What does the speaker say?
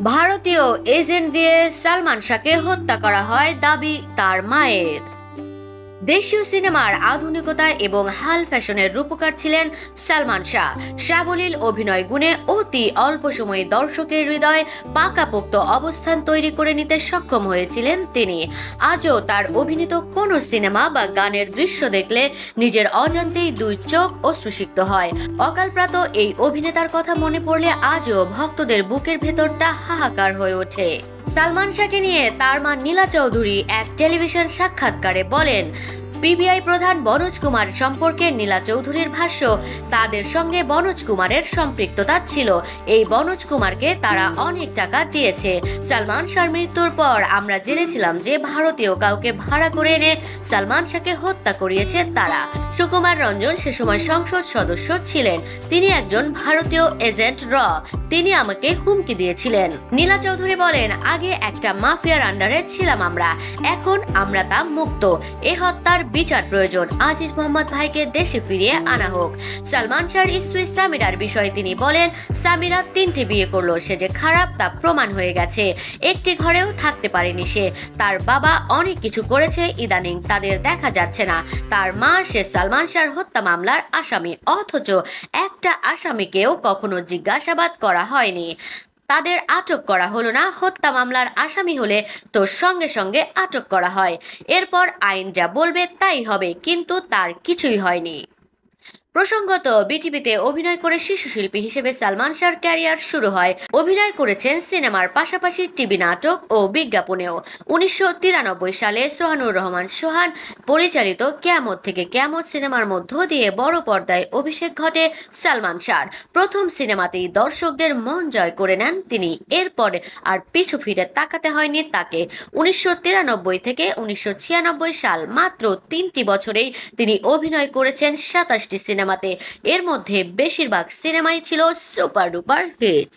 ভারতীয় এজেন্ট দিয়ে সালমান শাহকে হত্যা করা হয় দাবি তার মায়ের। দেশীয় সিনেমার আধুনিকতা এবং হাল ফ্যাশনের রূপকার ছিলেন সালমান শাহ। সাবলীল অভিনয় গুণে অতি অল্প সময়ে দর্শকের হৃদয়ে পাকাপোক্ত অবস্থান তৈরি করে নিতে সক্ষম হয়েছিলেন তিনি। আজও তার অভিনীত কোনো সিনেমা বা গানের দৃশ্য দেখলে নিজের অজান্তেই দুই চোখ অশ্রুসিক্ত হয়। অকালপ্রাত এই অভিনেতার কথা মনে পড়লে আজও ভক্তদের বুকের ভেতরটা হাহাকার হয়ে ওঠে। সালমান শাহকে নিয়ে তার মা নীলা চৌধুরী এক টেলিভিশন সাক্ষাৎকারে বলেন, পিবিআই প্রধান বনোজ কুমার সম্পর্কে নীলা চৌধুরীর ভাষ্য, তাদের সঙ্গে বনোজ কুমারের সম্পৃক্ততা ছিল। এই বনোজ কুমারকে তারা অনেক টাকা দিয়েছে। সালমান শাহর মৃত্যুর পর আমরা জেনেছিলাম যে ভারতীয় কাউকে ভাড়া করে এনে সালমান শাহকে হত্যা করিয়েছে তারা। সুকুমার রঞ্জন সে সময় সংসদ সদস্য ছিলেন। তিনি একজন ভারতীয় এজেন্ট তিনি আমাকে হুমকি দিয়েছিলেন। নীলা চৌধুরী বলেন, আগে একটা মাফিয়ার আন্ডারে ছিলাম আমরা, এখন আমরা তা মুক্ত। এ হত্যার বিচার প্রয়োজন। আজিজ মোহাম্মদ ভাইকে দেশে ফিরিয়ে আনা হোক। সালমান শাহর স্ত্রী সামিরার বিষয়ে তিনি বলেন, সামিরা 3টি বিয়ে করলো, সে যে খারাপ তা প্রমাণ হয়ে গেছে। একটি ঘরেও থাকতে পারেনি সে। তার বাবা অনেক কিছু করেছে, ইদানিং তাদের দেখা যাচ্ছে না। তার মা সে সালমান শাহর হত্যা মামলার আসামি, অথচ একটা আসামিকেও কখনো জিজ্ঞাসাবাদ করা হয়নি। তাদের আটক করা হলো না। হত্যা মামলার আসামি হলে তো সঙ্গে সঙ্গে আটক করা হয়, এরপর আইন যা বলবে তাই হবে, কিন্তু তার কিছুই হয়নি। প্রসঙ্গত, বিটিভিতে অভিনয় করে শিশু শিল্পী হিসেবে সালমান শাহর ক্যারিয়ার শুরু হয়। অভিনয় করেছেন সিনেমার পাশাপাশি টিভি নাটক ও বিজ্ঞাপনেও। 1993 সালে সোহানুর রহমান সোহান পরিচালিত কিয়ামত থেকে কিয়ামত সিনেমার মধ্য দিয়ে বড় পর্দায় অভিষেক ঘটে সালমান শাহর। প্রথম সিনেমাতেই দর্শকদের মন জয় করে নেন তিনি। এরপরে আর পিছু ফিরে তাকাতে হয়নি তাকে। 1993 থেকে 1996 সাল, মাত্র 3টি বছরেই তিনি অভিনয় করেছেন 27টি সিনেমাতে। এর মধ্যে বেশিরভাগ সিনেমাই ছিল সুপার ডুপার হিট।